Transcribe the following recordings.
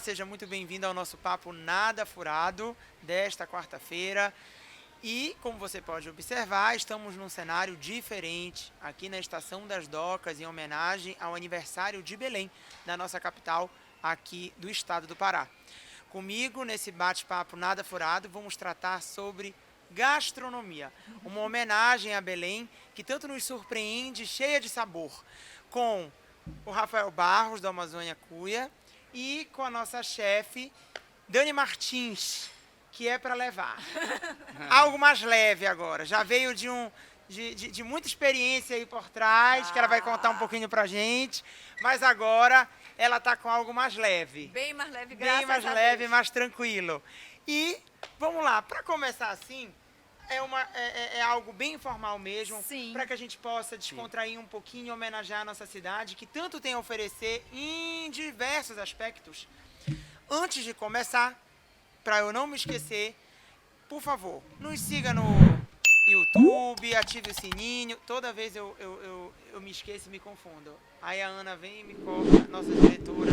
seja muito bem-vindo ao nosso Papo Nada Furado desta quarta-feira. E, como você pode observar, estamos num cenário diferente aqui na Estação das Docas, em homenagem ao aniversário de Belém, da nossa capital, aqui do estado do Pará. Comigo, nesse bate-papo Nada Furado, vamos tratar sobre gastronomia, uma homenagem a Belém que tanto nos surpreende, cheia de sabor, com o Rafael Barros, do Amazônia Cuia, e com a nossa chefe, Dani Martins, que é para levar. Algo mais leve agora. Já veio de muita experiência aí por trás, que ela vai contar um pouquinho pra gente, mas agora ela tá com algo mais leve. Bem mais leve, graças a Deus. Bem mais leve, mais tranquilo. E, vamos lá, para começar assim, é algo bem informal mesmo, para que a gente possa descontrair um pouquinho, homenagear a nossa cidade, que tanto tem a oferecer em diversos aspectos. Antes de começar, para eu não me esquecer, por favor, nos siga no YouTube, ative o sininho. Toda vez eu me esqueço e me confundo. Aí a Ana vem e me corta, nossa diretora,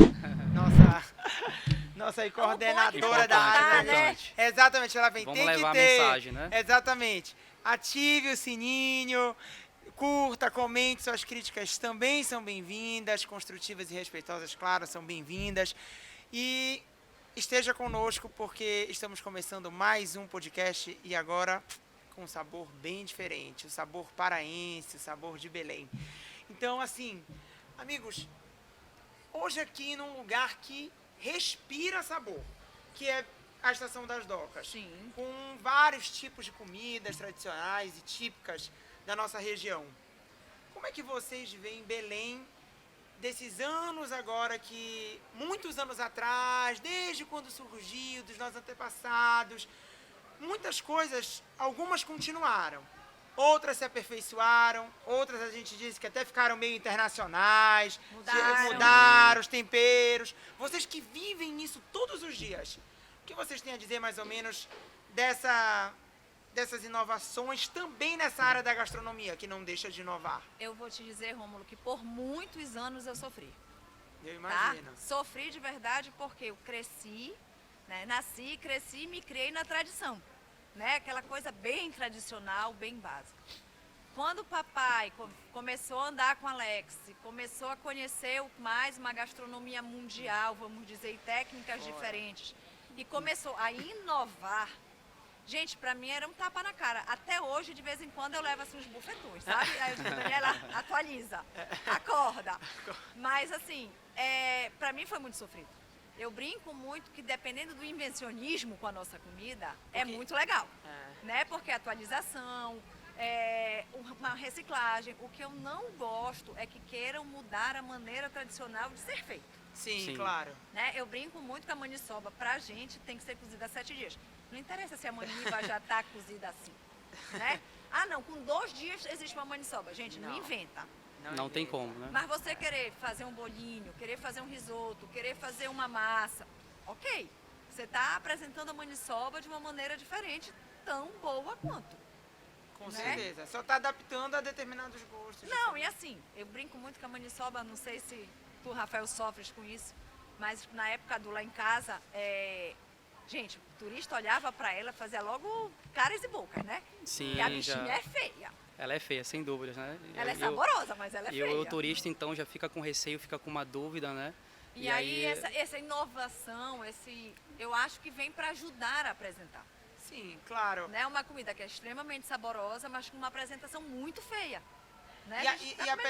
nossa aí, coordenadora da área. Né? Exatamente, ela vem. Vamos tem levar que ter. A mensagem, né? Exatamente. Ative o sininho, curta, comente, suas críticas também são bem-vindas, construtivas e respeitosas, claro, são bem-vindas. E esteja conosco porque estamos começando mais um podcast e agora com um sabor bem diferente, o sabor paraense, o sabor de Belém. Então, assim, amigos, hoje aqui num lugar que respira sabor, que é a Estação das Docas. Sim. Com vários tipos de comidas tradicionais e típicas da nossa região. Como é que vocês veem Belém desses anos agora que, muitos anos atrás, desde quando surgiu, dos nossos antepassados, muitas coisas, algumas continuaram, outras se aperfeiçoaram, outras a gente disse que até ficaram meio internacionais, mudaram os temperos. Vocês que vivem isso todos os dias, o que vocês têm a dizer mais ou menos dessas inovações também nessa área da gastronomia, que não deixa de inovar? Eu vou te dizer, Rômulo, que por muitos anos eu sofri. Eu imagino. Tá? Sofri de verdade porque eu cresci, né? Nasci, cresci e me criei na tradição. Né? Aquela coisa bem tradicional, bem básica. Quando o papai começou a andar com a Alex, começou a conhecer mais uma gastronomia mundial, vamos dizer, e técnicas diferentes, e começou a inovar, gente, pra mim era um tapa na cara. Até hoje, de vez em quando, eu levo assim uns bufetões, sabe? Aí a Daniela atualiza, acorda. Mas assim, pra mim foi muito sofrido. Eu brinco muito que dependendo do invencionismo com a nossa comida, é muito legal. Né? Porque atualização, uma reciclagem. O que eu não gosto é que queiram mudar a maneira tradicional de ser feito. Sim, claro. Né? Eu brinco muito que a maniçoba, pra gente, tem que ser cozida há 7 dias. Não interessa se a maniva já está cozida assim. Né? Ah, não, com 2 dias existe uma maniçoba. Gente, não inventa. Não tem como, né? Mas você querer fazer um bolinho, querer fazer um risoto, querer fazer uma massa, ok. Você está apresentando a maniçoba de uma maneira diferente, tão boa quanto. Com certeza. Só está adaptando a determinados gostos. Não, e assim, eu brinco muito com a maniçoba, não sei se tu, Rafael, sofres com isso, mas na época do Lá em Casa, gente, o turista olhava para ela, fazia logo caras e bocas, né? Sim, e a bichinha é feia. Ela é feia, sem dúvidas, né? Ela é saborosa, mas ela é feia. E o turista, então, já fica com receio, fica com uma dúvida, né? E aí essa inovação, eu acho que vem para ajudar a apresentar. Sim, claro. Né? Uma comida que é extremamente saborosa, mas com uma apresentação muito feia. Né?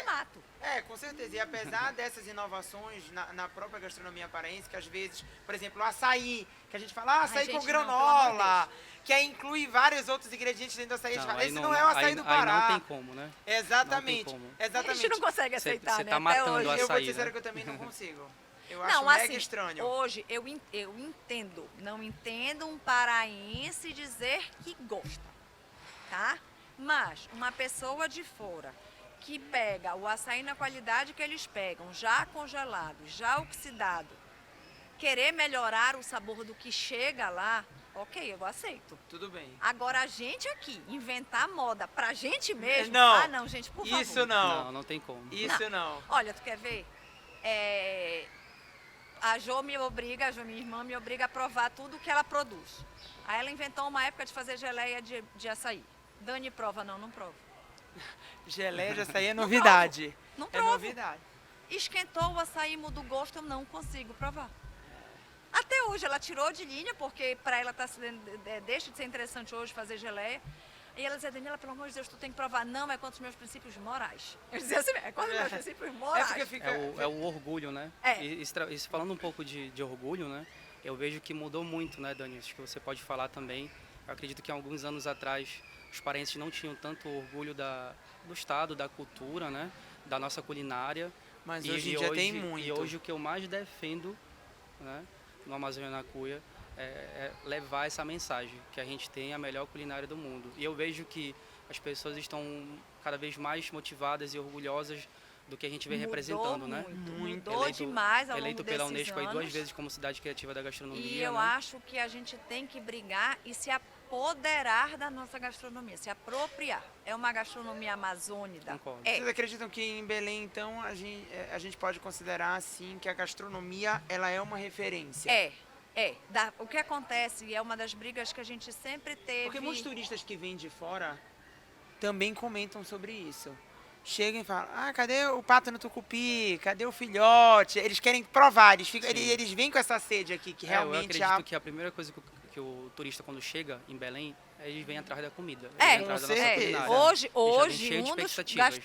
Mato. Com certeza. E apesar dessas inovações na própria gastronomia paraense, que às vezes, por exemplo, o açaí, que a gente fala, açaí com granola, que aí inclui vários outros ingredientes dentro do açaí. Esse não é o açaí do Pará. Aí não tem como, né? Exatamente. Não tem como. Exatamente. A gente não consegue aceitar, Você né? tá matando hoje. o açaí, eu vou te dizer né? que eu também não consigo. Eu acho não, mega assim, estranho. Hoje eu entendo, não entendo um paraense dizer que gosta, tá? Mas uma pessoa de fora que pega o açaí na qualidade que eles pegam, já congelado, já oxidado, querer melhorar o sabor do que chega lá, ok, eu aceito. Tudo bem. Agora a gente aqui, inventar moda pra gente mesmo, não, gente, por favor. Isso não. Não tem como. Isso não. Olha, tu quer ver? a Jo, minha irmã, me obriga a provar tudo que ela produz. Aí ela inventou uma época de fazer geleia de açaí. Dani prova, não prova. Geleia de açaí é novidade. Não É provo. novidade. Esquentou o açaí, muda o gosto, eu não consigo provar. Até hoje, ela tirou de linha, porque para ela deixa de ser interessante hoje fazer geleia. E ela dizia, Daniela, pelo amor de Deus, tu tem que provar. Não, é contra os meus princípios morais. Eu dizia assim, é contra os meus princípios morais. porque fica... É o orgulho, né? É. Isso falando um pouco de orgulho, né? Eu vejo que mudou muito, né, Dani? Acho que você pode falar também. Eu acredito que há alguns anos atrás os parentes não tinham tanto orgulho do estado, da cultura, né? Da nossa culinária. Mas hoje em dia tem muito. E hoje o que eu mais defendo, né, no Amazônia na Cuia é levar essa mensagem, que a gente tem a melhor culinária do mundo. E eu vejo que as pessoas estão cada vez mais motivadas e orgulhosas do que a gente vem representando, né? Mudou demais ao longo Eleito pela desses Unesco aí 2 anos. vezes como cidade criativa da gastronomia. E eu né? acho que a gente tem que brigar e se apoderar da nossa gastronomia, se apropriar. É uma gastronomia amazônica. Concordo. É. Vocês acreditam que em Belém, então, a gente pode considerar, assim, que a gastronomia, ela é uma referência? O que acontece, e é uma das brigas que a gente sempre teve... Porque muitos turistas que vêm de fora também comentam sobre isso. Chegam e falam, cadê o pato no tucupi? Cadê o filhote? Eles querem provar, eles vêm com essa sede aqui, que Eu realmente... acredito que a primeira coisa que o turista, quando chega em Belém, eles vêm atrás da comida. É, Eles vêm atrás da com nossa certeza. culinária. Hoje E já vem cheio de expectativas.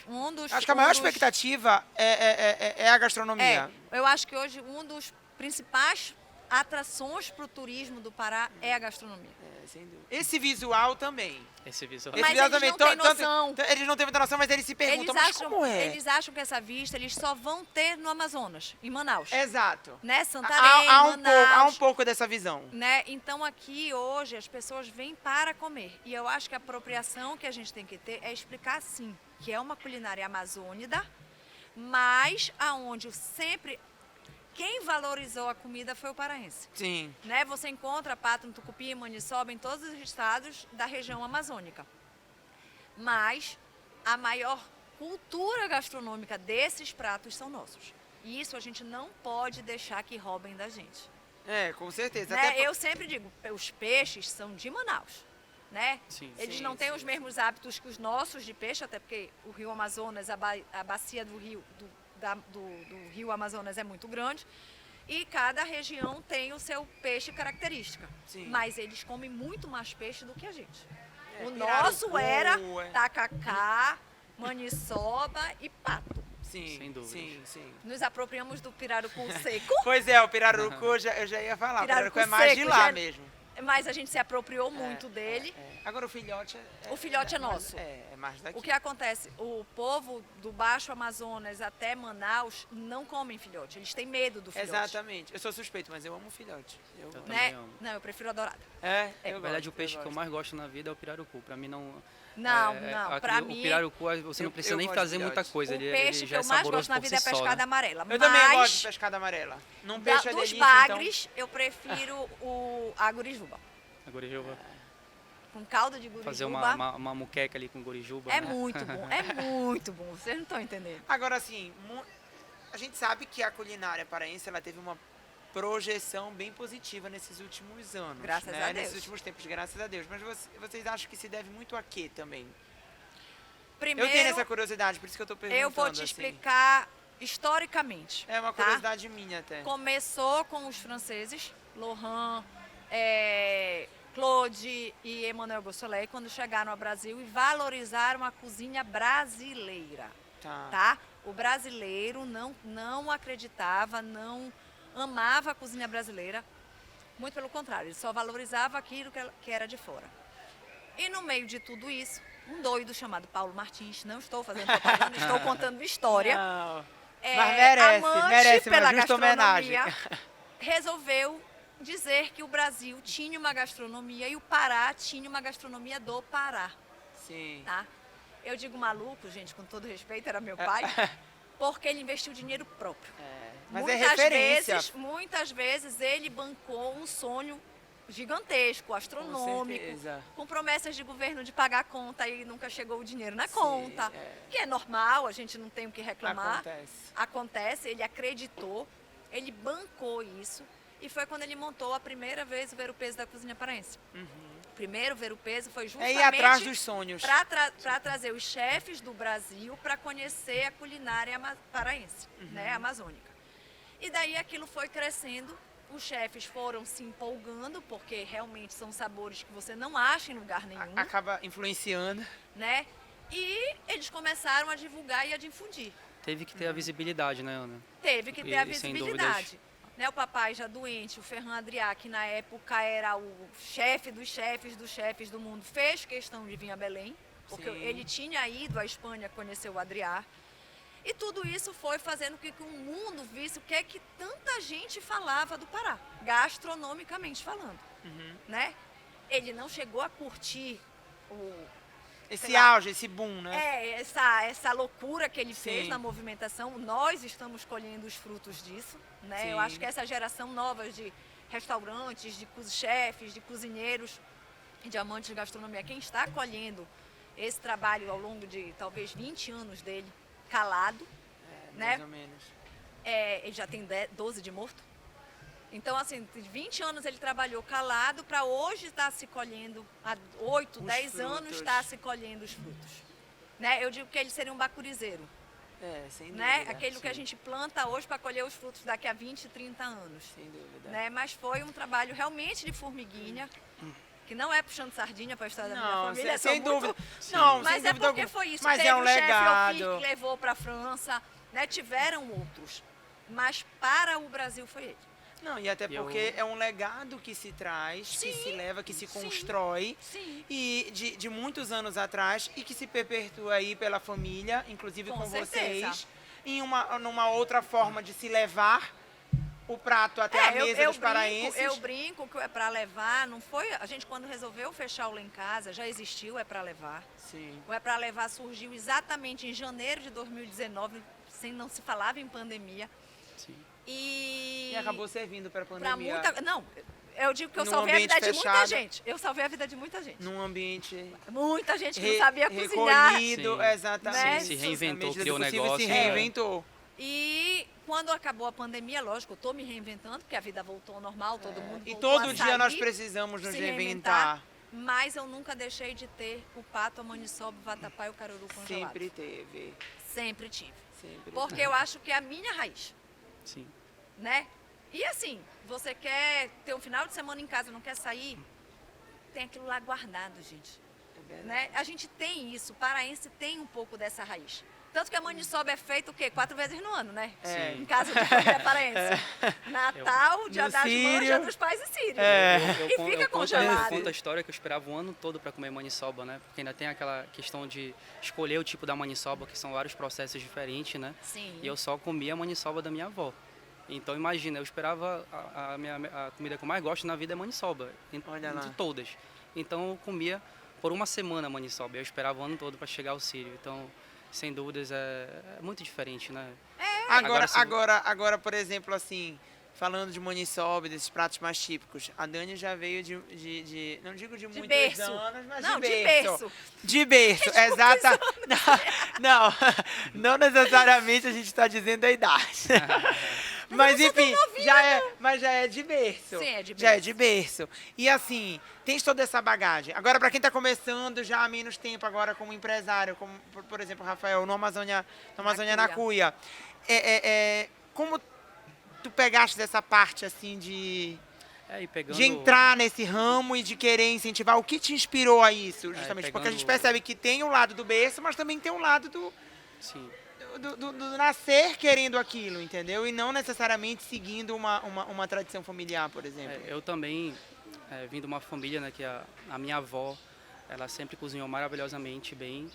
Acho que a maior expectativa é a gastronomia. Eu acho que hoje um dos principais atrações para o turismo do Pará é a gastronomia. Sem dúvida. Esse visual também. Esse visual. Mas visual eles também, não têm noção. Eles não têm muita noção, mas eles se perguntam, mas como é? Eles acham que essa vista eles só vão ter no Amazonas, em Manaus. Exato. Né? Santarém, Manaus. Há um pouco dessa visão. Né? Então aqui hoje as pessoas vêm para comer. E eu acho que a apropriação que a gente tem que ter é explicar sim, que é uma culinária amazônica, mas aonde sempre quem valorizou a comida foi o paraense. Sim. Né? Você encontra pato no tucupi, maniçoba em todos os estados da região amazônica. Mas a maior cultura gastronômica desses pratos são nossos. E isso a gente não pode deixar que roubem da gente. Com certeza. Né? Eu sempre digo, os peixes são de Manaus. Né? Sim. Eles não têm os mesmos hábitos que os nossos de peixe, até porque o Rio Amazonas, a bacia do rio, do Rio Amazonas é muito grande. E cada região tem o seu peixe característica. Sim. Mas eles comem muito mais peixe do que a gente. O pirarucu, nosso era tacacá, maniçoba e pato. Sim, Sem dúvida. sim. Nos apropriamos do pirarucu seco, Pois é, o pirarucu eu já ia falar. O pirarucu é mais de seco, lá mesmo. mas a gente se apropriou muito dele. Agora o filhote O filhote é nosso. É mais daqui. O que acontece? O povo do Baixo Amazonas até Manaus não comem filhote. Eles têm medo do filhote. Exatamente. Eu sou suspeito, mas eu amo filhote. Eu Né? também amo. Não, eu prefiro a dourada. Eu Na verdade, gosto, o peixe que eu gosto. mais gosto na vida é o pirarucu. Pra mim não... Não, Pra mim... O pirarucu, você não precisa eu nem gosto de fazer muita filhote. coisa. O Ele peixe que já é eu mais saboroso gosto na por vida é si só, pescada né? amarela. Eu também gosto de Mas pescada amarela. Num peixe dos delícia, bagres, eu prefiro a gurijuba. A gorijuba. Com caldo de gurijuba. Fazer uma muqueca ali com gorijuba. É né? muito bom, é muito bom. Vocês não estão entendendo. Agora, assim, a gente sabe que a culinária paraense ela teve uma projeção bem positiva nesses últimos anos. Graças né? a Deus. Nesses últimos tempos, graças a Deus. Mas vocês acham que se deve muito a quê também? Primeiro, Eu tenho essa curiosidade, por isso que eu tô perguntando. eu vou te assim. explicar historicamente. É uma tá? curiosidade minha até. Começou com os franceses, Laurent, Claude e Emmanuel Beausoleil, quando chegaram ao Brasil e valorizaram a cozinha brasileira. Tá? O brasileiro não acreditava, não amava a cozinha brasileira. Muito pelo contrário, ele só valorizava aquilo que era de fora. E no meio de tudo isso, um doido chamado Paulo Martins, não estou fazendo propaganda, estou contando história. Não. Mas amante merece pela uma justa homenagem. gastronomia, resolveu dizer que o Brasil tinha uma gastronomia e o Pará tinha uma gastronomia do Pará. Sim. Tá? Eu digo maluco, gente, com todo respeito, era meu pai, porque ele investiu dinheiro próprio. Mas é referência. Muitas vezes ele bancou um sonho gigantesco, astronômico, certeza. com promessas de governo de pagar a conta e nunca chegou o dinheiro na conta, que é normal, a gente não tem o que reclamar. Acontece. Acontece, ele acreditou. ele bancou isso e foi quando ele montou a primeira vez o Ver o Peso da cozinha paraense. O primeiro Ver o Peso foi É justamente ir atrás dos sonhos. para trazer os chefes do Brasil para conhecer a culinária paraense, né, amazônica. E daí aquilo foi crescendo, os chefes foram se empolgando, porque realmente são sabores que você não acha em lugar nenhum, Acaba influenciando. né? E eles começaram a divulgar e a difundir. Teve que ter a visibilidade, né, Ana? Teve que ter a E, sem visibilidade. Né, o papai já doente, o Ferran Adrià, que na época era o chefe dos chefes do mundo, fez questão de vir a Belém, porque Sim. ele tinha ido à Espanha conhecer o Adrià. E tudo isso foi fazendo com que o mundo visse o que é que tanta gente falava do Pará, gastronomicamente falando. Né? Ele não chegou a curtir Esse sei lá. auge, esse boom, né? essa loucura que ele fez Sim. na movimentação. Nós estamos colhendo os frutos disso, né? Eu Sim. acho que essa geração nova de restaurantes, de chefes, de cozinheiros e de amantes de gastronomia, quem está colhendo esse trabalho ao longo de talvez 20 anos dele, calado, né? Mais ou menos. Ele já tem 12 de morto. Então, assim, 20 anos ele trabalhou calado para hoje estar se colhendo, há 8, Os 10 anos frutos. estar se colhendo os frutos. Né? Eu digo que ele seria um bacurizeiro, Sem dúvida. né? Aquele que a sim, gente planta hoje para colher os frutos daqui a 20, 30 anos. Sem dúvida. Né? Mas foi um trabalho realmente de formiguinha, que não é puxando sardinha para a história da minha Não, família. sem são muito- dúvida. Não, Mas sem é dúvida porque alguma. foi isso. Mas Teve é um o chefe legado. Ofir que levou para a França, né? Tiveram outros. Mas para o Brasil foi ele. Não, e até porque é um legado que se traz, que se leva, que se constrói. Sim. E de muitos anos atrás e que se perpetua aí pela família, inclusive com certeza. vocês, numa outra forma de se levar o prato até a mesa dos paraenses. Eu brinco que o É Pra Levar não foi... A gente, quando resolveu fechar o Lá em Casa, já existiu o É Pra Levar. Sim. O É Pra Levar surgiu exatamente em janeiro de 2019, não se falava em pandemia. Sim. E acabou servindo para a pra pandemia. Não, eu digo que eu Num salvei a vida ambiente de muita fechado. gente. Eu salvei a vida de muita gente. Num ambiente Muita gente que não sabia cozinhar. recolhido, Sim. exatamente. Né? Se reinventou, Na medida criou do possível, negócio, se né? reinventou. E quando acabou a pandemia, lógico, eu tô me reinventando, porque a vida voltou ao normal, todo mundo E voltou todo a dia nós sair, precisamos nos se reinventar. Mas eu nunca deixei de ter o pato, a maniçoba, o vatapá e o caruru congelado. Sempre teve. Sempre tive. Sempre Porque eu acho que é a minha raiz, Sim. né? E assim, você quer ter um final de semana em casa, não quer sair, tem aquilo lá guardado, gente. Né? A gente tem isso, o paraense tem um pouco dessa raiz. Tanto que a maniçoba é feita o quê? 4 vezes no ano, né? É. Em casa de família paraense. Natal, Dia No das Mães, Sírio. Dia dos Pais e Sírio. E Eu fica conto congelado. a história que eu esperava o ano todo para comer maniçoba, né? Porque ainda tem aquela questão de escolher o tipo da maniçoba, que são vários processos diferentes, né? Sim. E eu só comia a maniçoba da minha avó. Então imagina, eu esperava a comida que eu mais gosto na vida é maniçoba, Olha lá. de todas. Então eu comia por uma semana a maniçoba, eu esperava o ano todo para chegar ao Sírio. Então, sem dúvidas, é muito diferente, né? Agora, por exemplo, assim, falando de maniçoba, desses pratos mais típicos, a Dani já veio de não digo de muitos berço. anos, mas Não, de de berço. berço. De berço, exata. Não necessariamente a gente está dizendo a idade. Mas enfim, já é de berço. Sim, é de Já é berço. de berço. E assim, tem toda essa bagagem. Agora, para quem está começando já há menos tempo agora como empresário, como por exemplo, Rafael, no Amazônia na Cuia, como tu pegaste dessa parte assim de E pegando... entrar nesse ramo e de querer incentivar? O que te inspirou a isso, justamente? Porque a gente pegando- percebe que tem o lado do berço, mas também tem o lado Sim. do nascer querendo aquilo, entendeu? E não necessariamente seguindo uma tradição familiar, por exemplo. Eu também vim de uma família, né, que a minha avó, ela sempre cozinhou maravilhosamente bem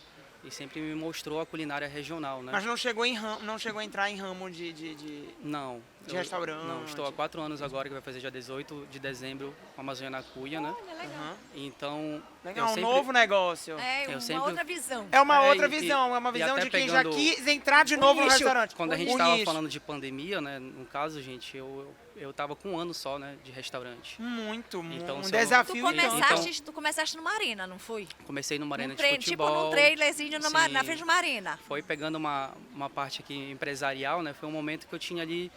e sempre me mostrou a culinária regional, né? Mas não chegou a entrar em ramo de Não. de restaurante. Não, estou há 4 anos agora, que vai fazer dia 18 de dezembro, com a Amazônia na Cuia, né? Olha, legal. Aham. Então, Legal, eu um sempre... novo negócio. É, uma sempre- outra visão. É uma outra e- visão, é uma e visão até de quem pegando- já quis entrar de novo no nicho. restaurante. Quando a gente O estava nicho. falando de pandemia, né? No caso, gente, eu tava com 1 ano só, né? De restaurante. Muito, Então, um se eu- Tu desafio. tu começaste numa arena, não foi? Comecei numa arena Num de treino, tipo futebol. num trailerzinho Sim. na frente de uma arena. Foi pegando uma parte aqui empresarial, né? Foi um momento que eu tinha ali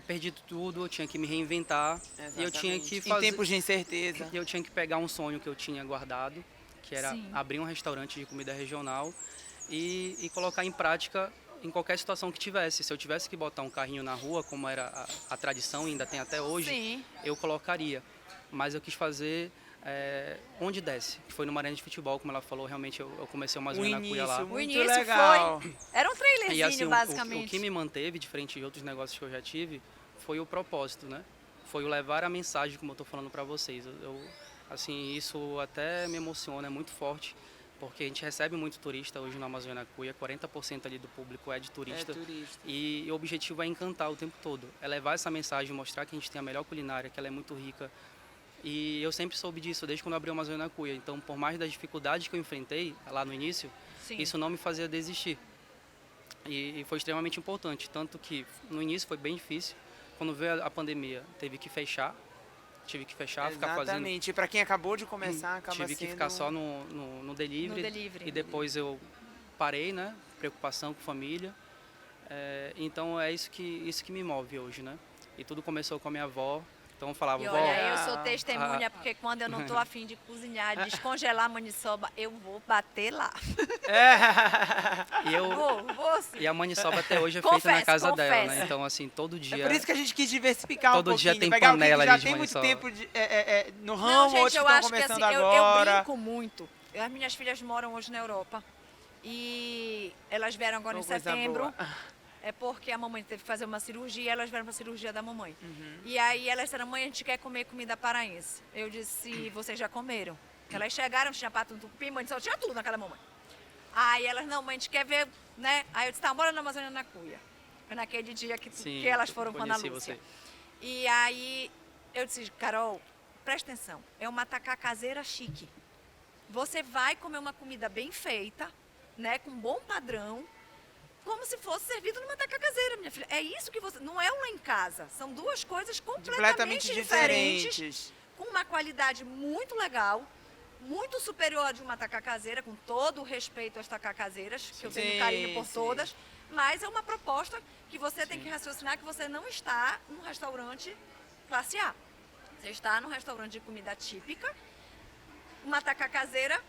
perdi tudo, eu tinha que me reinventar. E eu tinha que Em fazer... tempos de incerteza. Eu tinha que pegar um sonho que eu tinha guardado, que era Sim. abrir um restaurante de comida regional e colocar em prática em qualquer situação que tivesse. Se eu tivesse que botar um carrinho na rua, como era a tradição e ainda tem até hoje, Sim. eu colocaria. Mas eu quis fazer onde desce, que foi numa arena de futebol, como ela falou, realmente eu comecei uma O zona na cuia lá. início, O muito início legal. era um trailerzinho, E assim, basicamente. o que me manteve, diferente de outros negócios que eu já tive, foi o propósito, né? Foi o levar a mensagem, como eu estou falando para vocês. Assim, isso até me emociona, é muito forte, porque a gente recebe muito turista hoje no Amazônia Cuia, 40% ali do público é de turista. É turista. E o objetivo é encantar o tempo todo, é levar essa mensagem, mostrar que a gente tem a melhor culinária, que ela é muito rica. E eu sempre soube disso, desde quando eu abri o Amazônia Cuia. Então, por mais das dificuldades que eu enfrentei lá no início, Sim. isso não me fazia desistir. E foi extremamente importante, tanto que no início foi bem difícil. Quando veio a pandemia, tive que fechar, ficar fazendo... Exatamente. E para quem acabou de começar, acaba Tive que sendo... ficar só no delivery. No delivery. E depois eu parei, né? Preocupação com família. Então é isso que me move hoje, né? E tudo começou com a minha avó. Então eu falava, E vó... olha, eu sou testemunha, porque quando eu não tô afim de cozinhar, descongelar a maniçoba, eu vou bater lá. E, eu, Vou sim. e a maniçoba até hoje é feita na casa dela, né? Então, assim, todo É dia... por isso que a gente quis diversificar Todo um pouquinho. dia tem pegar panela alguém que já ali de tem muito maniçoba. tempo no Não, ramo, gente, outros que eu estão acho que começando assim, eu agora. brinco muito. As minhas filhas moram hoje na Europa. E elas vieram agora em Coisa setembro. boa. É porque a mamãe teve que fazer uma cirurgia, elas vieram para a cirurgia da mamãe. E aí elas disseram, mãe, a gente quer comer comida paraense. Eu disse, vocês já comeram? Elas chegaram, tinha pato no tupi, mãe disse, tinha tudo na casa da mamãe. Aí elas, não, mãe, a gente quer ver, né? Aí eu disse, tá, bora na Amazônia na Cuia. Foi naquele dia que elas foram com a Ana conheci Lúcia. você. E aí eu disse, Carol, presta atenção, é uma tacá caseira chique. Você vai comer uma comida bem feita, né, com bom padrão, como se fosse servido numa tacá caseira, minha filha. É isso que você... Não é um lá em casa. São duas coisas completamente diferentes, com uma qualidade muito legal, muito superior a de uma tacá caseira, com todo o respeito às tacá caseiras, que eu tenho carinho por todas. Mas é uma proposta que você tem que raciocinar que você não está num restaurante classe A. Você está num restaurante de comida típica, uma tacá caseira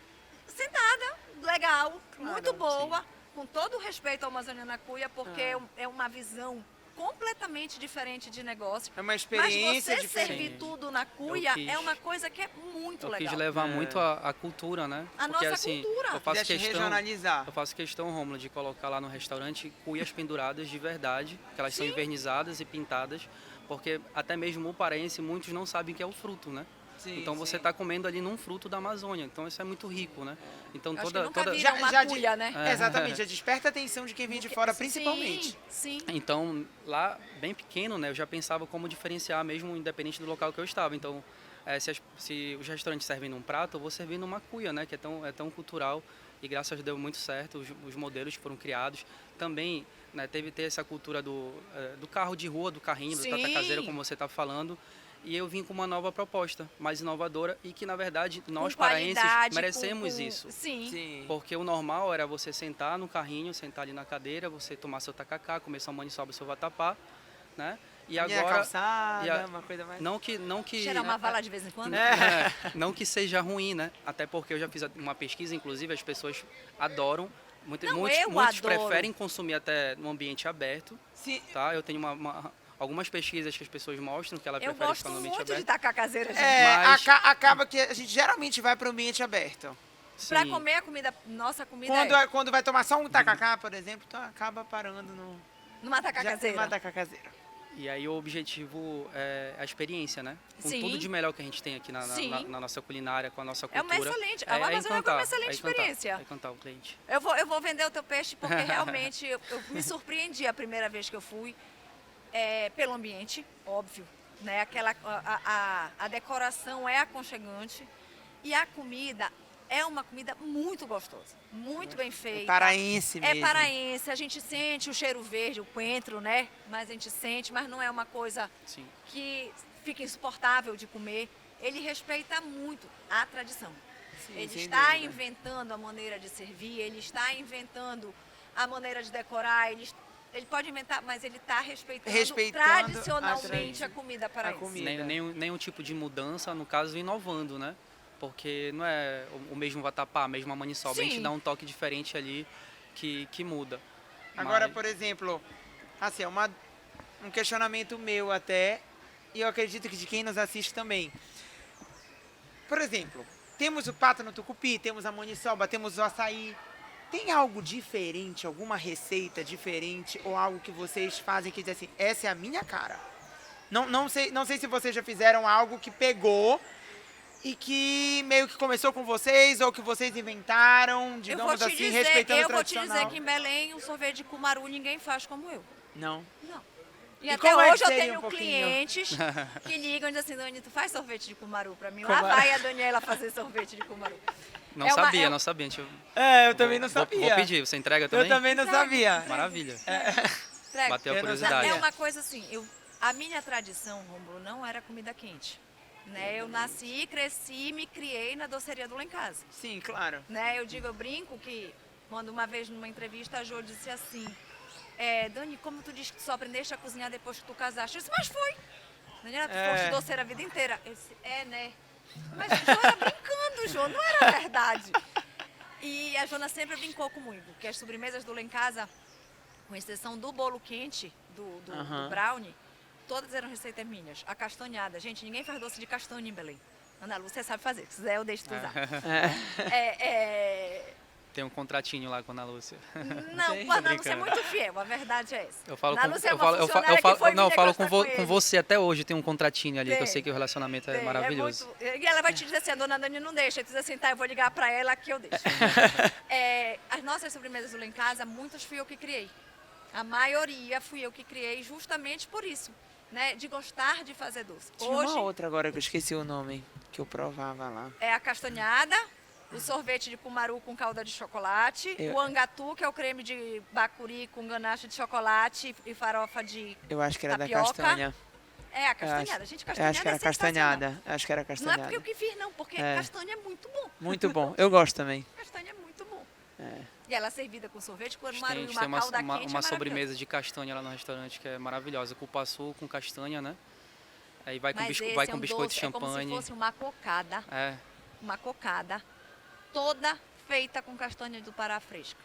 sentada, legal, muito boa, com todo o respeito ao Amazônia na Cuia, porque é uma visão completamente diferente de negócio. É uma experiência Mas você diferente. servir tudo na cuia é uma coisa que é muito legal. Eu quis levar muito a cultura, né? A Porque, nossa assim, cultura. Eu faço Quiseste questão, regionalizar. eu faço questão, Rômulo, de colocar lá no restaurante cuias penduradas de verdade, que elas são envernizadas e pintadas, porque até mesmo o paraense, muitos não sabem que é o fruto, né? Sim, então você está comendo ali num fruto da Amazônia, então isso é muito rico, né? Então Acho que nunca viram Já- uma já cuia, né? Exatamente, já desperta a atenção de quem vem de fora, principalmente. Sim. Então, lá, bem pequeno, né, eu já pensava como diferenciar mesmo, independente do local que eu estava. Então, se os restaurantes servem num prato, eu vou servir numa cuia, né, que é tão cultural. E graças a Deus deu muito certo, os modelos foram criados. Também, né, teve essa cultura do carro de rua, do carrinho, do tata caseira, como você está falando. E eu vim com uma nova proposta, mais inovadora, e que, na verdade, nós paraenses merecemos isso. Sim. Porque o normal era você sentar no carrinho, sentar ali na cadeira, você tomar seu tacacá, comer sua maniçoba, seu vatapá, né? E Minha agora... calçada, uma coisa mais... Não que Cheirar uma vala de vez em quando. não que seja ruim, né? Até porque eu já fiz uma pesquisa, inclusive, as pessoas adoram. Muitos adoro. preferem consumir até no ambiente aberto. Sim. Tá? Eu tenho algumas pesquisas que as pessoas mostram que ela Eu prefere gosto estar no ambiente muito aberto. de tacá caseira, gente. Mas- Acaba que a gente geralmente vai para o ambiente aberto. Pra Sim. comer a comida, nossa comida Quando vai tomar só um tacacá, por exemplo, então acaba parando numa tacá caseira. numa tacá caseira. E aí o objetivo é a experiência, né? Com Sim. tudo de melhor que a gente tem aqui na nossa culinária, com a nossa É cultura. uma excelente- a Amazônia é uma excelente experiência. É encantar o cliente. Eu vou vender o teu peixe porque realmente eu me surpreendi a primeira vez que eu fui, pelo ambiente, óbvio, né? A decoração é aconchegante e a comida é uma comida muito gostosa, muito bem feita. Paraense mesmo. É paraense, a gente sente o cheiro verde, o coentro, né? Mas a gente sente, mas não é uma coisa Sim. que fica insuportável de comer. Ele respeita muito a tradição. Sim, Ele sem está dúvida. inventando a maneira de servir, ele está inventando a maneira de decorar, ele pode inventar, mas ele está respeitando, Respeitando tradicionalmente a comida a paraense. comida. Nenhum tipo de mudança, no caso, inovando, né? Porque não é o mesmo vatapá, a mesma maniçoba. A gente Sim. dá um toque diferente ali que muda. Agora, Mas- por exemplo, assim, um questionamento meu até, e eu acredito que de quem nos assiste também. Por exemplo, temos o pato no tucupi, temos a maniçoba, temos o açaí. Tem algo diferente, alguma receita diferente ou algo que vocês fazem que diz assim, essa é a minha cara? Não sei se vocês já fizeram algo que pegou e que meio que começou com vocês ou que vocês inventaram, digamos assim, respeitando o eu vou te tradicional. dizer que em Belém o sorvete de cumaru ninguém faz como eu. Não. Não. E, E até como é que hoje eu seria tenho um pouquinho? clientes que ligam e dizem assim, Dani, tu faz sorvete de cumaru pra mim? Como Lá é? vai a Daniela fazer sorvete de cumaru. Não É uma- sabia, é- não sabia. Gente, Eu também não sabia. Vou pedir, você entrega também? Eu também não sabia. Maravilha. Entrega. Bateu a Eu não curiosidade. É uma coisa assim, a minha tradição, Rômulo, não era comida quente. Né? Eu nasci, cresci, me criei na doceria do Lá em Casa. Sim, claro. Né? Eu brinco que quando uma vez numa entrevista a Jo disse assim, Dani, como tu disse que tu só aprendeste a cozinhar depois que tu casaste? Eu disse, mas foi. Daniela, tu foste doceira a vida inteira. Eu disse, né? Mas o Jo era brincando, Jo, não era verdade. E a Jona sempre brincou comigo, que as sobremesas do Lá em Casa, com exceção do bolo quente, do brownie, todas eram receitas minhas. A castanhada. Gente, ninguém faz doce de castanha em Belém. Ana Lúcia sabe fazer. Se quiser, eu deixo tu usar. Tem um contratinho lá com a Ana Lúcia. Não, Sim. a Ana Lúcia é Brincando. muito fiel. A verdade é essa. Eu falo Ana com, Lúcia é eu uma falo, eu falo, funcionária eu falo, que foi não, eu me falo degustar com ele. você até hoje, tem um contratinho ali, que eu Tem. sei que o relacionamento é Tem, maravilhoso. E ela vai te dizer assim, a dona Dani não deixa. Tu diz assim, tá, eu vou ligar pra ela que eu deixo. As nossas sobremesas do Lá em Casa, muitas fui eu que criei. A maioria fui eu que criei justamente por isso, né? De gostar de fazer doce. Tinha Hoje uma outra agora que eu esqueci o nome, que eu provava lá. é a castanhada, o sorvete de cumaru com calda de chocolate, Eu- o angatu, que é o creme de bacuri com ganache de chocolate e farofa de... Eu acho que era da Tapioca. castanha. É, a castanhada. Gente, castanhada Eu acho que era é sensacional. castanhada. Acho que era Não é castanhada. porque eu que fiz, não, porque É. castanha é muito bom. Muito bom. Eu gosto também. Castanha é muito bom. É. E ela é servida com sorvete, com A cumaru e gente uma tem calda quente, uma é maravilhoso. sobremesa de castanha lá no restaurante que é maravilhosa. Cupuaçu com castanha, né? Aí vai com, Mas esse vai é com um biscoito de doce, é como se champanhe. fosse uma cocada toda feita com castanha do Pará fresca.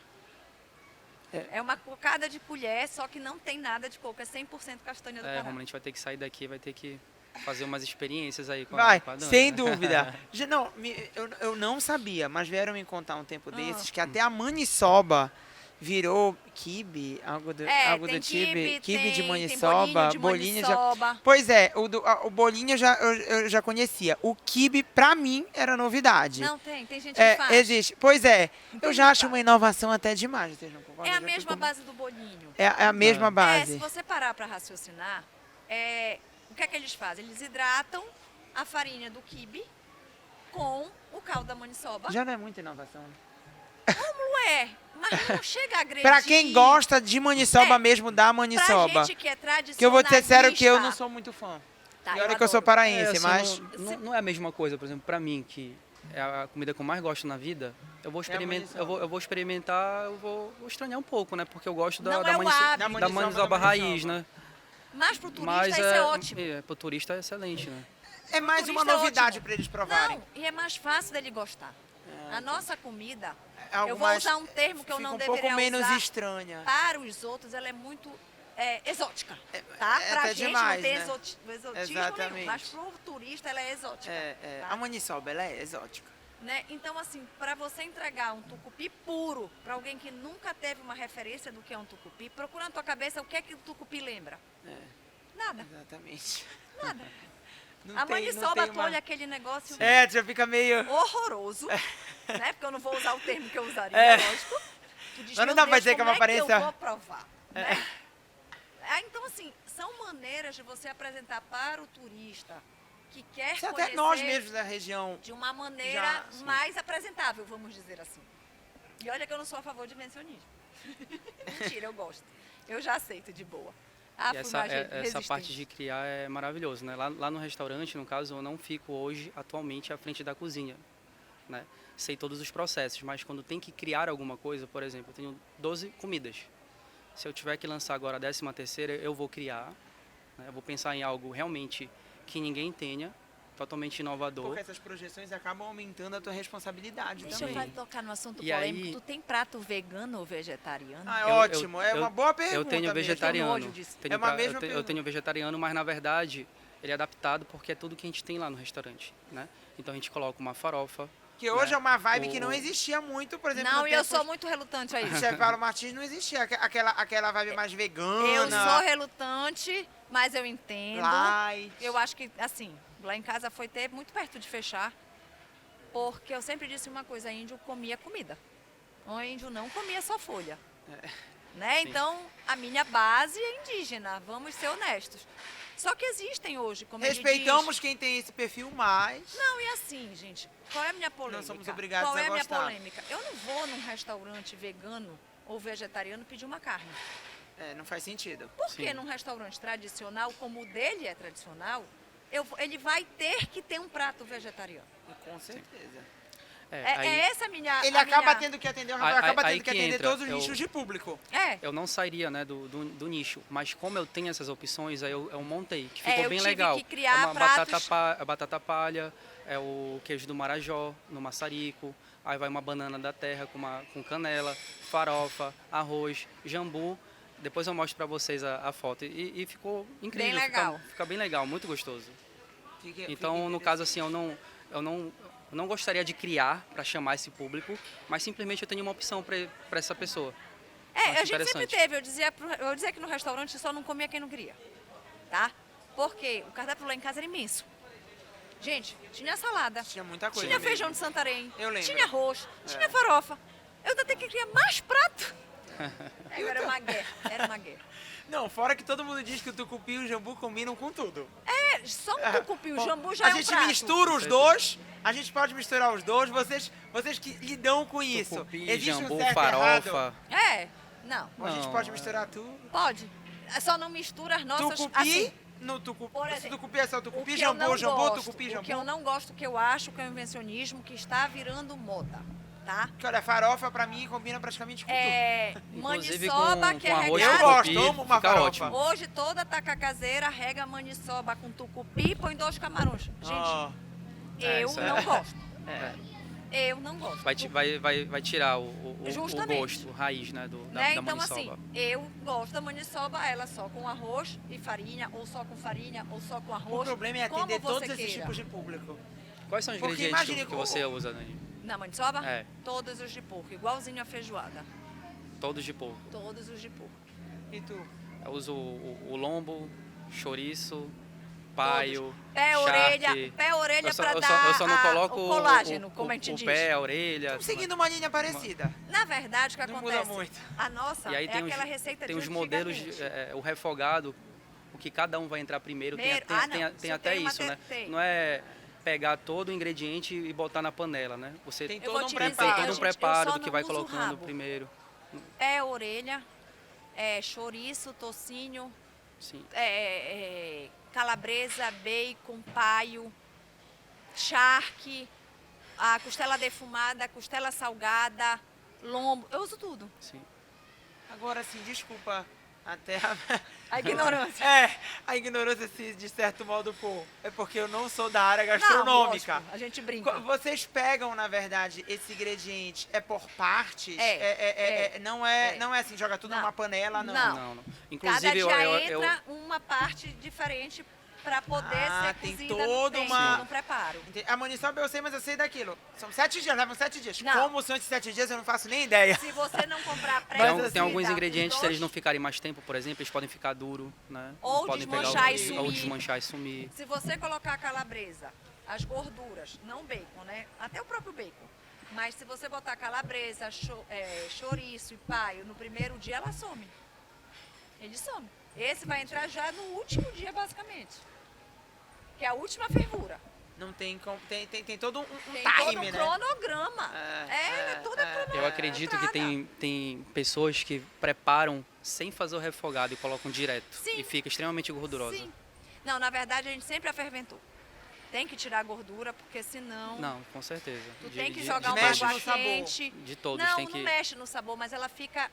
É uma cocada de colher, só que não tem nada de coco, é 100% castanha do Pará. Romulo, a gente vai ter que sair daqui, vai ter que fazer umas experiências aí com Vai, com a Dani, sem né? dúvida. Não, eu não sabia, mas vieram me contar um Ah. tempo desses que até a maniçoba virou quibe, algo do Tem tipo, quibe de tem maniçoba, bolinho de já. maniçoba. Pois é, o bolinho eu já conhecia. O quibe, pra mim, era novidade. Não, tem gente que faz. Existe. Pois é, eu Tem já gente acho que uma faz. inovação até demais. Vocês não concordam? É a Eu já mesma fico- base do bolinho. É a mesma É. base. Se você parar para raciocinar, o que é que eles fazem? Eles hidratam a farinha do quibe com o caldo da maniçoba. Já não é muita inovação. Mas não chega a agredir. Pra quem gosta de maniçoba É, mesmo, da maniçoba. Pra gente que é tradicionalista. Que eu vou ser sério que eu não sou muito fã. Tá, E olha que eu sou adoro. paraense, assim, mas... não é a mesma coisa, por exemplo, pra mim, que é a comida que eu mais gosto na vida, eu vou experimentar, maniçoba. eu vou experimentar, eu vou estranhar um pouco, né? Porque eu gosto Não da é o hábito. da Da maniçoba raiz, maniçoba. né? Mas pro turista Mas isso é ótimo. pro turista é excelente, né? É mais uma turista é novidade ótimo. pra eles provarem. Não, e é mais fácil dele gostar. A nossa comida, É algo eu vou mais- usar um termo que eu fica não um deveria pouco menos usar. estranha. Para os outros, ela é muito exótica, tá? é Pra até gente demais, não tem né? exotismo Exatamente. nenhum, mas pro turista ela é exótica. tá? A maniçoba, ela é exótica. Né? Então, assim, para você entregar um tucupi puro para alguém que nunca teve uma referência do que é um tucupi, procura na tua cabeça o que é que o tucupi lembra. Nada, Exatamente. nada. Não A tem- não maniçoba tem uma- tolha aquele negócio É, já fica meio... horroroso, né? Porque eu não vou usar o termo que eu usaria, É. lógico. Tu diz, Mas não "Meu dá pra Deus, dizer que é uma como que aparência- eu vou provar, né? Então, assim, são maneiras de você apresentar para o turista que quer Isso conhecer até nós mesmos da região. de uma maneira Já, sim. mais apresentável, vamos dizer assim. E olha que eu não sou a favor de invencionismo. Mentira, eu gosto. Eu já aceito de boa. E essa parte de criar é maravilhoso, né? Lá no restaurante, no caso, eu não fico hoje, atualmente, à frente da cozinha, né? Sei todos os processos, mas quando tem que criar alguma coisa, por exemplo, eu tenho 12 comidas. Se eu tiver que lançar agora a 13ª, eu vou criar, né? Eu vou pensar em algo realmente que ninguém tenha, totalmente inovador. Porque essas projeções acabam aumentando a tua responsabilidade Deixa também. eu tocar no assunto E polêmico. aí- Tu tem prato vegano ou vegetariano? Ah, Eu- ótimo. É eu- uma boa pergunta Eu tenho mesmo. vegetariano. nojo disso. Tenho É uma pra- mesma eu pergunta. tenho vegetariano, mas na verdade ele é adaptado porque é tudo que a gente tem lá no restaurante, né? Então a gente coloca uma farofa. Que hoje né? é uma vibe que não O- existia muito, por exemplo, Não, no e eu tempo sou muito relutante a do isso. chefe Paulo Martins não existia aquela vibe mais vegana. Eu sou relutante, mas eu entendo. light. Eu acho que, assim, lá em casa foi ter muito perto de fechar, porque eu sempre disse uma coisa, índio comia comida. O índio não comia só folha. Né? Sim. Então, a minha base é indígena, vamos ser honestos. Só que existem hoje, como ele Respeitamos diz... quem tem esse perfil mais. Não, e assim, gente, qual é a minha polêmica? Não somos obrigados qual é a a minha gostar. polêmica? Eu não vou num restaurante vegano ou vegetariano pedir uma carne. É, não faz sentido. Porque Sim. num restaurante tradicional, como o dele é tradicional, ele vai ter que ter um prato vegetariano. Com certeza. É essa a minha... Ele a acaba minha- tendo que atender, o Aí- Rafael acaba aí tendo que que atender entra, todos os eu- nichos de público. É, Eu não sairia, né, do nicho, mas como eu tenho essas opções, aí eu montei, que É, ficou eu bem tive legal. que criar é uma pratos- batata palha, é o queijo do Marajó, no maçarico, aí vai uma banana da terra com canela, farofa, arroz, jambu. Depois eu mostro pra vocês a foto. E ficou incrível, Bem legal. Fica bem legal, muito gostoso. Fique Então, no caso assim, eu não gostaria de criar para chamar esse público, mas simplesmente eu tenho uma opção para essa pessoa. Acho a gente sempre interessante. teve. Eu dizia que no restaurante só não comia quem não queria. Tá? Porque o cardápio lá em casa era imenso. Gente, tinha salada, Tinha muita coisa. tinha mesmo. feijão de Santarém, Eu lembro. tinha arroz, tinha farofa. Eu ainda tenho que criar mais prato. Agora era uma guerra, era uma guerra. Não, fora que todo mundo diz que o tucupi e o jambu combinam com tudo. Só um tucupi, o Bom, jambu já a é um gente prato. mistura os dois, a gente pode misturar os dois, vocês que lidam com isso. Tucupi, Existe jambu, um certo e errado? farofa. Não, Ou a gente Não, pode misturar tudo. pode. Só não mistura as nossas... Tucupi, assim, no tucupi, por se exemplo, tucupi é só o tucupi, que eu não jambu, gosto, tucupi, o que eu jambu. não gosto, que eu acho que é um invencionismo que está virando moda, tá? Porque olha, farofa pra mim combina praticamente com tudo. É Inclusive maniçoba, com que é arroz Eu de regada. gosto, tucupi, amo uma fica farofa. ótimo. Hoje toda taca caseira rega maniçoba com tucupi e põe 2 camarões. Gente, Ó, eu isso é- não gosto. é. Eu não gosto. Vai tirar o Justamente. gosto, o raiz, né, da Né? Então, maniçoba. assim, eu gosto da maniçoba, ela só com arroz e farinha, ou só com farinha, ou só com O arroz. problema é como atender você todos esses queira. tipos de público. Quais são os Porque ingredientes imagine que você usa, Dani? Na maniçoba? É. Todos os de porco, igualzinho a feijoada. Todos de porco. Todos os de porco. E tu? Eu uso o lombo, chouriço, paio, Pé, charque. orelha Eu só, pra eu dar só, eu só não coloco o colágeno, como a gente o diz. pé, a orelha. Estamos seguindo uma linha parecida. Na verdade, o que Não muda acontece? muito. A nossa E aí é tem aquela os, receita tem de os modelos, antigamente. o refogado, o que cada um vai entrar primeiro. Primeiro? Tem, Ah, não. tem Isso até tem uma isso, né? tem. Não é pegar todo o ingrediente e botar na panela, né? Você Tem tem Eu vou todo um te preparo. dizer, todo um gente, preparo eu só do que não vai uso colocando rabo. primeiro. Pé, orelha, chouriço, tocinho, Sim. calabresa, bacon, paio, charque, a costela defumada, a costela salgada, lombo. Eu uso tudo. Sim. Agora sim, desculpa até A ignorância. a ignorância de certo modo, pô. É porque eu não sou da área Não, gastronômica. lógico, a gente brinca. Vocês pegam, na verdade, esse ingrediente por partes? Não é assim, joga tudo Não. numa panela, não. Não. Não. Cada Inclusive, dia eu entra uma parte diferente para poder ser tem cozida toda no tempo, uma- no preparo. A maniçoba eu sei, mas eu sei daquilo. São 7 dias, levam 7 dias. Não. Como são esses 7 dias, eu não faço nem ideia. Se você não comprar Tem, pré-cozida, tem alguns os ingredientes, se dois- eles não ficarem mais tempo, por exemplo, eles podem ficar duro, né? Ou podem desmanchar e Ou sumir. desmanchar e sumir. Se você colocar a calabresa, as gorduras, não bacon, né? Até o próprio bacon. Mas se você botar calabresa, chouriço e paio no primeiro dia, ela some. Ele some. Esse vai entrar já no último dia, basicamente. Que é a última fervura. Não tem como. Tem todo um Tem time, todo um né? cronograma. Toda cronograma. Eu acredito que tem pessoas que preparam sem fazer o refogado e colocam direto. Sim. E fica extremamente gordurosa. Sim. Não, na verdade, a gente sempre aferventou. Tem que tirar a gordura, porque senão... Não, com certeza. Tu tem que jogar de uma mexe água no sabor. quente. De todos, não, tem que... não mexe no sabor, mas ela fica...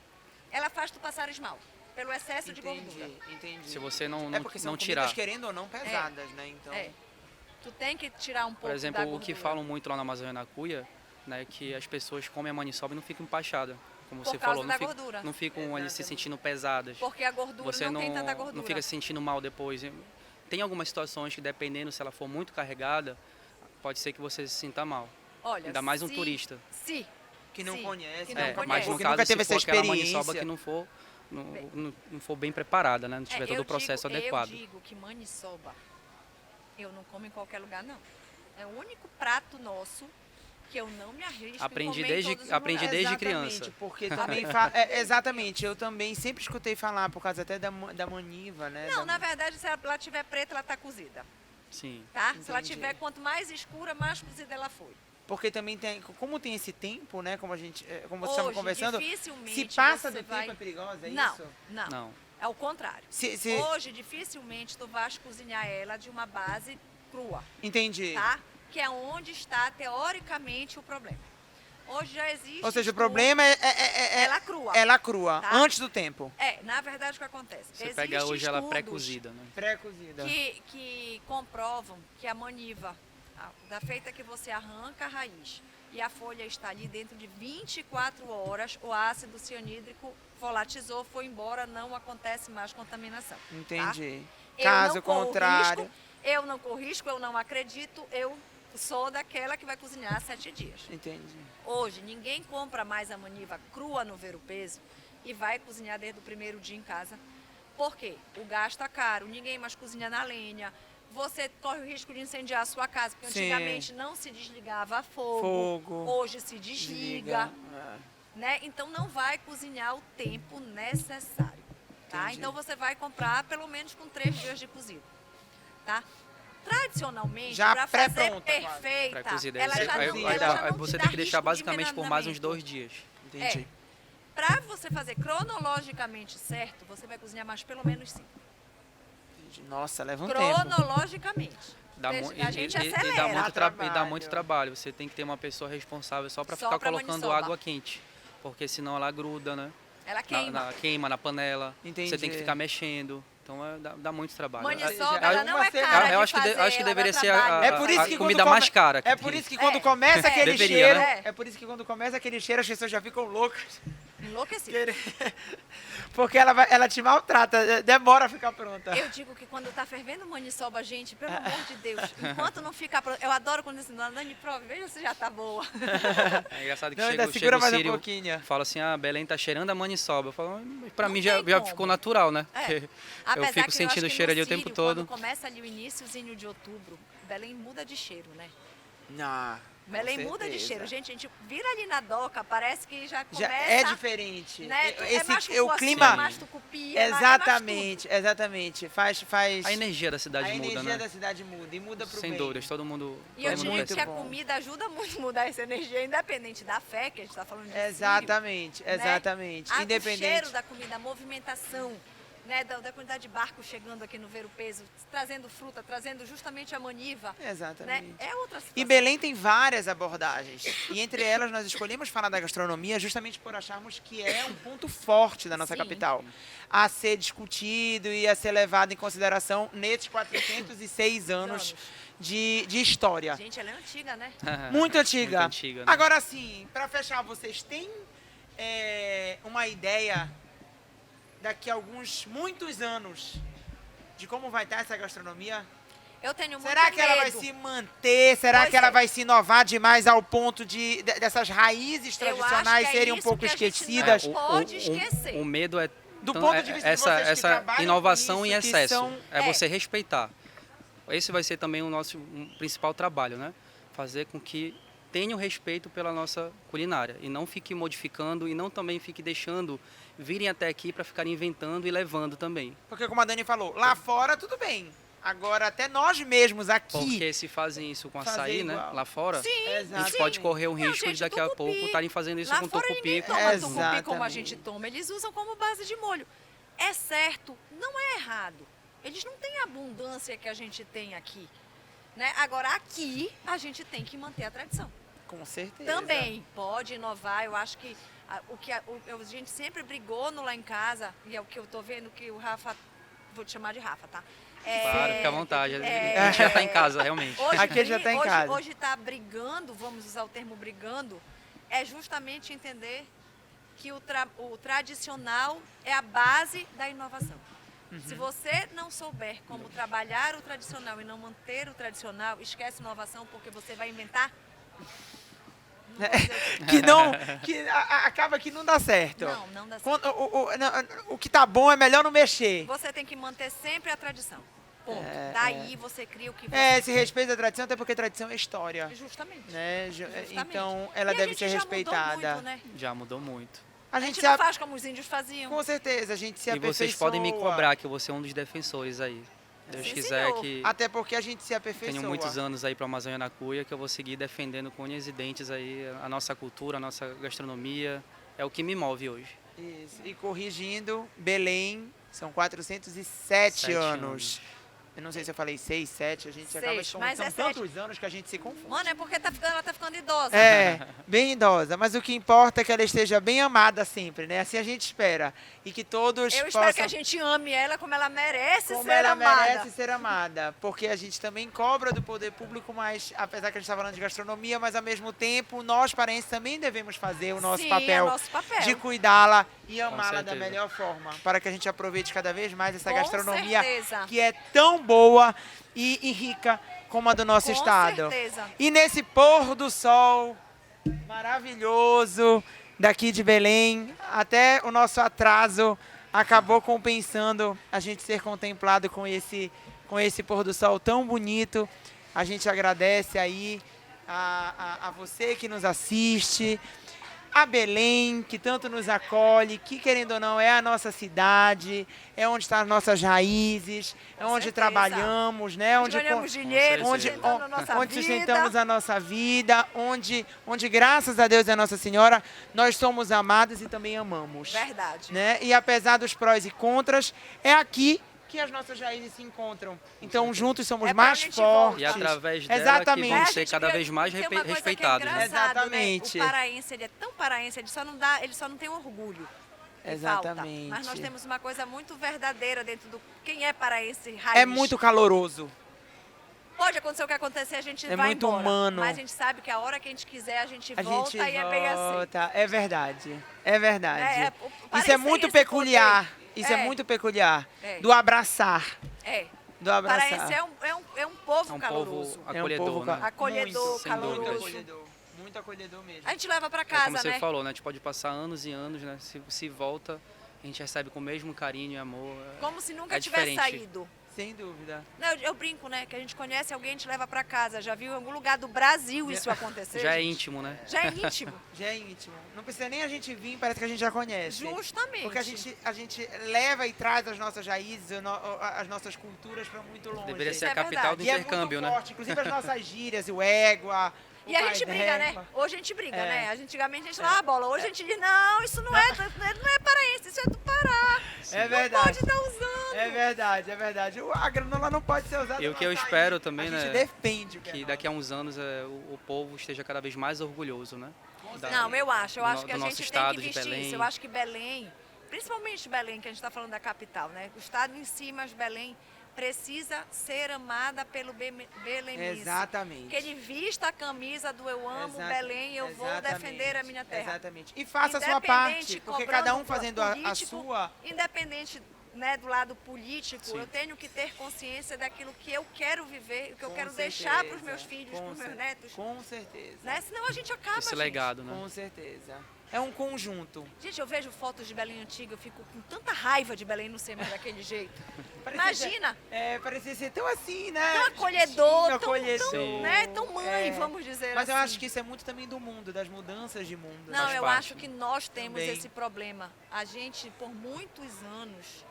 Ela faz tu passar mal. pelo excesso de gordura. Entendi. Se você não porque são não comidas, tirar. querendo ou não, pesadas, né? Então, É. Tu tem que tirar um pouco Por exemplo, da o gordura. que falam muito lá na Amazônia na Cuia, né, que as pessoas comem a maniçoba e não ficam empachadas. Como Por você causa falou, da não, gordura. não ficam ali se sentindo pesadas. Porque a gordura Você não tem tanta gordura. não fica se sentindo mal depois. Tem algumas situações que, dependendo se ela for muito carregada, pode ser que você se sinta mal. Olha, Ainda mais um turista. Se que não Sim, conhece, que não não É, conhece. mas no porque caso, nunca teve se essa for aquela experiência. maniçoba que não for bem preparada, né? Não tiver todo o processo adequado. Eu digo que maniçoba eu não como em qualquer lugar, não. É o único prato nosso que eu não me arrisco Aprendi em comer desde- em todos os aprendi lugares. desde Exatamente, criança. porque também exatamente, eu também sempre escutei falar, por causa até da maniva, né? Não, na verdade, se ela tiver preta, ela tá cozida, Sim. tá? Se ela Entendi. tiver, quanto mais escura, mais cozida ela foi. Porque também tem, como tem esse tempo, né? Como você estava Hoje, conversando, dificilmente se passa você do vai... tempo é perigosa, é Não, isso? não, Não. é o contrário. Se- Hoje, dificilmente, tu vais cozinhar ela de uma base crua, Entendi. tá? Que é onde está, teoricamente, o problema. Hoje já existe... Ou seja, o estudo- problema é ela crua. ela crua, Tá? antes do tempo. Na verdade, o que acontece? Você pega hoje ela pré-cozida, né? Pré-cozida. Que comprovam que a maniva, da feita que você arranca a raiz e a folha está ali dentro de 24 horas, o ácido cianídrico volatizou, foi embora, não acontece mais contaminação. tá? Entendi. Eu Caso não corro contrário. risco, eu não corro risco, eu não acredito, eu sou daquela que vai cozinhar 7 dias. Entendi. Hoje, ninguém compra mais a maniva crua no Ver o Peso e vai cozinhar desde o primeiro dia em casa. Por quê? O gás está caro, ninguém mais cozinha na lenha. Você corre o risco de incendiar a sua casa, porque Sim. antigamente não se desligava fogo. Fogo. Hoje se desliga. Né? Então não vai cozinhar o tempo necessário. Tá? Entendi. Então você vai comprar pelo menos com 3 dias de cozido. Tá? Tradicionalmente, Já para fazer pré-pronta, quase. perfeita, Pré-cozida. ela Aí já aí- não, aí ela dá- já aí não você te tem dá que deixar risco de basicamente por mais uns envenenamento. 2 dias. Entendi. Para você fazer cronologicamente certo, você vai cozinhar mais pelo menos 5. Entendi. Nossa, leva um tempo. Cronologicamente. Dá mu- A gente e dá acelera. muito trabalho. e dá muito trabalho. Você tem que ter uma pessoa responsável só para Só ficar pra colocando maniçoba. água quente. Porque senão ela gruda, né? Ela queima. Queima na panela. Entendi. Você tem que ficar mexendo. Então dá muito trabalho. Maniçoba, Já- ela não é uma cara eu de acho que, fazer, acho que ela deveria dá ser trabalho. É por isso que comida quando mais cara. É por isso que quando É. começa aquele Deveria, cheiro, né? é por isso que quando começa aquele cheiro as pessoas já ficam loucas. Enlouquecido. Porque ela te maltrata, demora a ficar pronta. Eu digo que quando tá fervendo maniçoba, gente, pelo amor de Deus, enquanto não fica pronto. Eu adoro quando dizem, Nani, prova, veja se já tá boa. É engraçado que Não, ainda chega segura o mais um Sírio, pouquinho. fala assim, a Belém tá cheirando a maniçoba. Eu falo, pra Não mim já tem como. ficou natural, né? É. Porque Apesar eu fico que sentindo o acho que cheiro no ali o tempo Sírio, todo. Quando começa ali o iniciozinho de outubro, Belém muda de cheiro, né? Não, Belém com muda de certeza. cheiro. Gente, a gente vira ali na doca, parece que já começa... Já é diferente. Né? É mais O tucuaçu, clima. é mais tucupi, é mais Exatamente. Faz. A energia da cidade a muda, energia né? da cidade muda e muda pro Sem bem. dúvidas, todo mundo. E eu todo mundo digo muito que a bom. comida ajuda muito a mudar essa energia, independente da fé, que a gente está falando de Sírio, Exatamente. né? O Independente. cheiro da comida, a movimentação, né, da quantidade de barcos chegando aqui no Ver o Peso, trazendo fruta, trazendo justamente a maniva. Né? Exatamente. É outra situação. E Belém tem várias abordagens. E entre elas nós escolhemos falar da gastronomia justamente por acharmos que é um ponto forte da nossa Sim. capital. A ser discutido e a ser levado em consideração nesses 406 anos de história. Gente, ela é antiga, né? Muito antiga. Muito antiga, né? Agora sim, para fechar, vocês têm uma ideia daqui a muitos anos de como vai estar essa gastronomia? Eu tenho muito Será que ela vai medo. se manter? Será Pois que ela é. vai se inovar demais ao ponto dessas raízes Eu acho tradicionais que é serem um isso pouco que a gente esquecidas? não pode esquecer. O medo é Do então, ponto de vista de essa, vocês que essa trabalham inovação com em isso, que excesso. são- É você respeitar. Esse vai ser também o nosso principal trabalho, né? Fazer com que tenha o respeito pela nossa culinária e não fique modificando e não também fique deixando virem até aqui para ficarem inventando e levando também. Porque como a Dani falou, lá fora tudo bem. Agora até nós mesmos aqui. Porque se fazem isso com Fazer açaí, né? igual. Lá fora, Sim, a gente Exatamente. pode correr o Não, risco de gente, daqui a tucupi. pouco estarem fazendo isso Lá com fora tucupi. ninguém toma tucupi como a Exatamente. gente toma. Eles usam como base de molho. É certo, não é errado. Eles não têm a abundância que a gente tem aqui. Né? Agora, aqui, a gente tem que manter a tradição. Com certeza. Também pode inovar. Eu acho que A gente sempre brigou no Lá em Casa, e é o que eu tô vendo que o Rafa, vou te chamar de Rafa, tá? Claro, fica à vontade. A gente já está em casa, realmente. Aqui já tá em casa. Hoje tá brigando, vamos usar o termo brigando, é justamente entender que o tradicional é a base da inovação. Se você não souber como trabalhar o tradicional e não manter o tradicional, esquece inovação, porque você vai inventar. Acaba que não dá certo. Não dá certo. O que tá bom é melhor não mexer. Você tem que manter sempre a tradição. Ponto. Daí você cria o que você Esse respeito à tradição, até porque tradição é história. Justamente. Né? Justamente. Então, ela E a deve gente ser já respeitada. Mudou muito, né? Já mudou muito. A gente não faz como os índios faziam. Com certeza, a gente se E aperfeiçoa. vocês podem me cobrar, que eu vou ser um dos defensores aí. Deus Sim, quiser senhor. que Até porque a gente se aperfeiçoa. tenho muitos anos aí para a Amazônia na Cuia, que eu vou seguir defendendo com unhas e dentes aí a nossa cultura, a nossa gastronomia. É o que me move hoje. Isso. E corrigindo, Belém são 407 7 anos. Eu não sei se eu falei 6, 7, a gente 6, acaba... São mas é tantos anos que a gente se confunde. Mano, é porque ela tá ficando idosa. É, bem idosa, mas o que importa é que ela esteja bem amada sempre, né? Assim a gente espera. E que todos Eu possam... espero que a gente ame ela como ela merece como ser ela amada. merece ser amada. Porque a gente também cobra do poder público, mas apesar que a gente está falando de gastronomia, mas ao mesmo tempo, nós paraenses também devemos fazer o nosso Sim, papel é nosso papel. de cuidá-la e amá-la da certeza. melhor forma. Para que a gente aproveite cada vez mais essa Com gastronomia certeza. que é tão boa e rica como a do nosso Com estado. certeza. E nesse pôr do sol maravilhoso daqui de Belém, até o nosso atraso acabou compensando a gente ser contemplado com esse pôr do sol tão bonito. A gente agradece aí a você que nos assiste, a Belém, que tanto nos acolhe, que querendo ou não é a nossa cidade, é onde estão as nossas raízes, é onde certeza. trabalhamos, né? Onde ganhamos dinheiro, onde- sustentando a nossa onde vida. sustentamos a nossa vida, onde graças a Deus e a Nossa Senhora, nós somos amados e também amamos. Verdade. Né? E apesar dos prós e contras, é aqui que as nossas raízes se encontram. Então, juntos somos É pra mais onde a gente volta. fortes. E através dela Exatamente. que vamos a ser gente cada vê- vez mais tem uma coisa que é respeitados. Né? engraçado, Exatamente. Né? O paraense, ele é tão paraense, ele só não tem orgulho. Ele Exatamente. falta. Mas nós temos uma coisa muito verdadeira dentro do quem é paraense raiz. É muito caloroso. Pode acontecer o que acontecer, a gente É vai muito embora. humano. Mas a gente sabe que a hora que a gente quiser, a gente A volta gente e é bem assim. volta. É verdade. É verdade. O Isso é paraense muito tem esse peculiar. poder. Isso é muito peculiar. É. Do abraçar. É. Do abraçar. Paraense é um povo É um caloroso. povo acolhedor, né? Acolhedor, muito, caloroso. Muito acolhedor. Muito acolhedor mesmo. A gente leva pra É como casa, você né? falou, né? A gente pode passar anos e anos, né? Se volta, a gente recebe com o mesmo carinho e amor. Como se nunca É tivesse diferente. saído. Sem dúvida. Não, eu brinco, né? Que a gente conhece alguém, a gente leva pra casa. Já viu em algum lugar do Brasil isso acontecer? Já é gente? íntimo, né? Já é íntimo. Já é íntimo. Não precisa nem a gente vir, parece que a gente já conhece. Justamente. Porque a gente leva e traz as nossas raízes, as nossas culturas para muito longe. Deveria ser é a capital do E é intercâmbio, muito né? forte, inclusive as nossas gírias, o égua, o E a gente pai briga, d'égua. né? Hoje a gente briga, É. né? Antigamente a gente dava a bola. Hoje a gente diz, não, isso não é paraense, isso é do Pará. É Não verdade. pode estar usando. É verdade, é verdade. A granola não pode ser usada E o na que eu nossa espero ilha. também, a né, gente defende o Que granola. daqui a uns anos o povo esteja cada vez mais orgulhoso, né? Não, eu acho que a do nosso gente tem estado que de vestir Belém. isso. Eu acho que Belém, principalmente Belém, que a gente está falando da capital, né? O estado em si, mas Belém precisa ser amada pelo belenense. Exatamente. Que ele vista a camisa do eu amo Belém, eu vou Exatamente. defender a minha terra. Exatamente. E faça a sua Independente, parte, porque cobrando cada um fazendo a político, sua... Independente, né, do lado político, Sim. eu tenho que ter consciência daquilo que eu quero viver, o que eu Com quero certeza, deixar para os meus filhos, com para os meus cer- netos. Com certeza. Né? Senão a gente acaba, Esse gente. legado, né? Com certeza. É um conjunto. Gente, eu vejo fotos de Belém antiga, eu fico com tanta raiva de Belém não ser mais daquele jeito. Parecia- Imagina, parecia ser tão assim, né? tão acolhedor, Tão tão, acolhedor. Sim. né, tão mãe, É. vamos dizer Mas assim. eu acho que isso é muito também do mundo, das mudanças de mundo. Não, faz eu parte, acho que nós temos Também. esse problema. A gente, por muitos anos,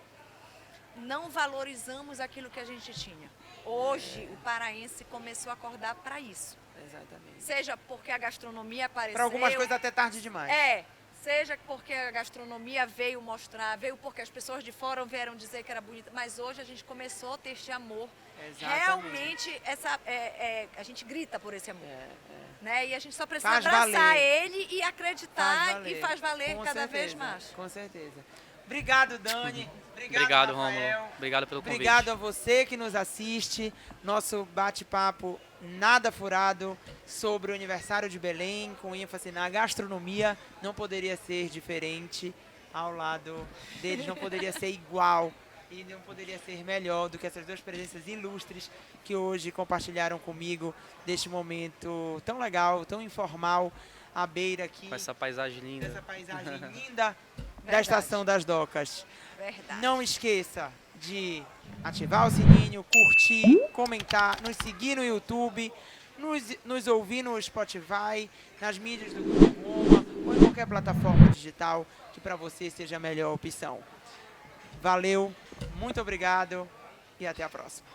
não valorizamos aquilo que a gente tinha. Hoje, o paraense começou a acordar para isso. Exatamente. Seja porque a gastronomia apareceu... Para algumas coisas até tarde demais. Seja porque a gastronomia veio mostrar, veio porque as pessoas de fora vieram dizer que era bonita, mas hoje a gente começou a ter esse amor. Exatamente. Realmente, a gente grita por esse amor. né? E a gente só precisa Faz abraçar valer. ele e acreditar e faz valer Com cada vez certeza, mais. Com certeza. Obrigado, Dani. Obrigado, Rafael. Rômulo. Obrigado pelo convite. Obrigado a você que nos assiste. Nosso bate-papo nada furado sobre o aniversário de Belém, com ênfase na gastronomia. Não poderia ser diferente ao lado deles, não poderia ser igual e não poderia ser melhor do que essas duas presenças ilustres que hoje compartilharam comigo deste momento tão legal, tão informal, à beira aqui Com essa paisagem linda. dessa paisagem linda da Verdade. Estação das Docas. Verdade. Não esqueça de ativar o sininho, curtir, comentar, nos seguir no YouTube, nos ouvir no Spotify, nas mídias do Grupo Roma ou em qualquer plataforma digital que para você seja a melhor opção. Valeu, muito obrigado e até a próxima.